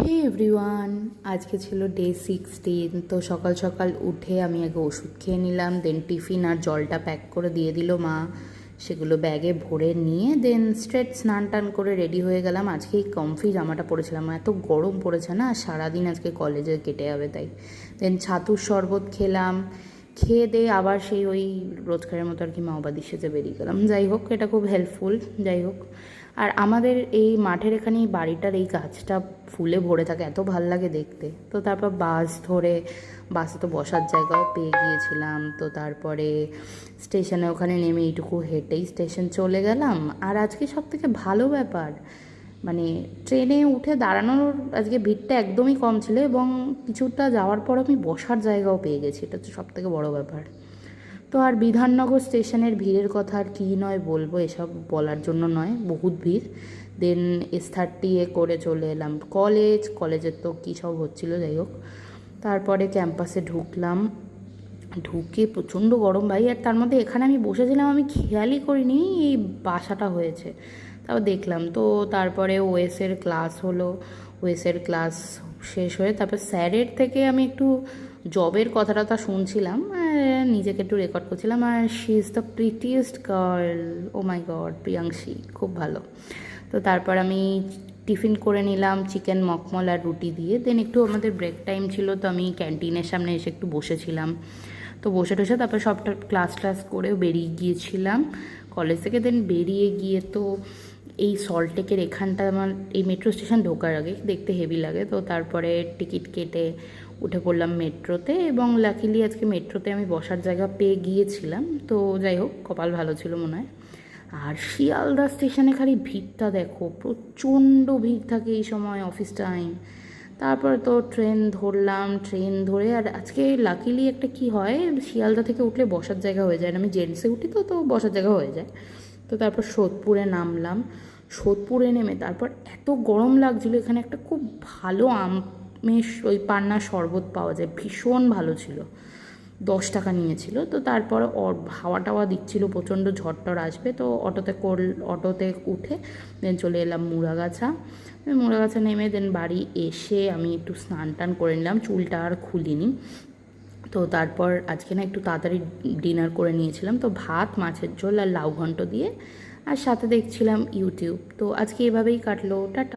হে everyone, আজকে ছিল day 16। তো সকাল সকাল উঠে আমি আগে ওষুধ খেয়ে নিলাম, দেন টিফিন আর জলটা প্যাক করে দিয়ে দিল মা। সেগুলো ব্যাগে ভরে নিয়ে দেন স্ট্রেট স্নান টান করে রেডি হয়ে গেলাম। আজকে এই কমফি জামাটা পরেছিলাম, এত গরম পড়েছে না, সারাদিন আজকে কলেজে কেটে যাবে তাই। দেন ছাতুর শরবত খেলাম, খেয়ে দিয়ে আবার সেই ওই রোজকারের মতো আর কি মাওবাদী সেজে বেরিয়ে গেলাম। যাই হোক, এটা খুব হেল্পফুল। যাই হোক, আর আমাদের এই মাঠের এখানে এই বাড়িটার এই গাছটা ফুলে ভরে থাকে, এত ভাল লাগে দেখতে। তো তারপর বাস ধরে, বাসে তো বসার জায়গাও পেয়ে গিয়েছিলাম। তো তারপরে স্টেশনে ওখানে নেমে এইটুকু হেঁটেই স্টেশন চলে গেলাম। আর আজকে সব থেকে ভালো ব্যাপার, মানে ট্রেনে উঠে দাঁড়ানোর আজকে ভিড়টা একদমই কম ছিল, এবং কিছুটা যাওয়ার পর আমি বসার জায়গাও পেয়ে গেছি, এটা তো সব থেকে বড়ো ব্যাপার। তো আর বিধাননগর স্টেশনের ভিড়ের কথা আর কী নয় বলবো, এসব বলার জন্য নয়, বহুত ভিড়। দেন S30 করে চলে এলাম কলেজের তো কী সব হচ্ছিলো, যাই হোক। তারপরে ক্যাম্পাসে ঢুকলাম, ঢুকে প্রচণ্ড গরম ভাই। আর তার মধ্যে এখানে আমি বসেছিলাম, আমি খেয়ালই করিনি এই বাসাটা হয়েছে, তাও দেখলাম। তো তারপরে ওএসের ক্লাস হলো, ওএসের ক্লাস শেষ হয়ে তারপর স্যারের থেকে আমি একটু জবের কথাটা শুনছিলাম, আর নিজেকে একটু রেকর্ড করছিলাম। আর she is the prettiest girl, oh my god, Priyanshi খুব ভালো। তো তারপর আমি টিফিন করে নিলাম চিকেন মকমল আর রুটি দিয়ে। দেন একটু আমাদের ব্রেক টাইম ছিল, তো আমি ক্যান্টিনের সামনে এসে একটু বসেছিলাম। তো বসে টসে তারপর সবটা ক্লাস করে বেরিয়ে গিয়েছিলাম কলেজ থেকে। দেন বেরিয়ে গিয়ে তো এই সল্টটেকের এখানটা আমার এই মেট্রো স্টেশন ঢোকার আগে দেখতে হেভি লাগে। তো তারপরে টিকিট কেটে উঠে পড়লাম মেট্রোতে, এবং লাকিলি আজকে মেট্রোতে আমি বসার জায়গা পেয়ে গিয়েছিলাম। তো যাই হোক, কপাল ভালো ছিল মনে হয়। আর শিয়ালদা স্টেশনে খালি ভিড়টা দেখো, প্রচণ্ড ভিড় থাকে এই সময়, অফিস টাইম। তারপর তো ট্রেন ধরলাম, ট্রেন ধরে আর আজকে লাকিলি একটা কি হয়, শিয়ালদা থেকে উঠলে বসার জায়গা হয়ে যায় না, আমি জেন্টসে উঠি তো বসার জায়গা হয়ে যায়। তো তারপর সোদপুরে নামলাম, সোদপুরে নেমে তারপর এত গরম লাগছিলো, এখানে একটা খুব ভালো আমের ওই পান্না শরবত পাওয়া যায়, ভীষণ ভালো ছিল, 10 টাকা নিয়েছিল। তো তারপর হাওয়া টাওয়া দিচ্ছিলো, প্রচণ্ড ঝড়টর আসবে। তো অটোতে উঠে দেন চলে এলাম মুড়াগাছা নেমে দেন বাড়ি এসে আমি একটু স্নান টান করে নিলাম, চুলটা আর খুলিনি। তো তারপর আজকে না একটু তাড়াতাড়ি ডিনার করে নিয়েছিলাম, তো ভাত, মাছের ঝোল আর লাউ ঘন্ট দিয়ে, আর সাথে দেখছিলাম ইউটিউব। তো আজকে এভাবেই কাটলো, টাটা।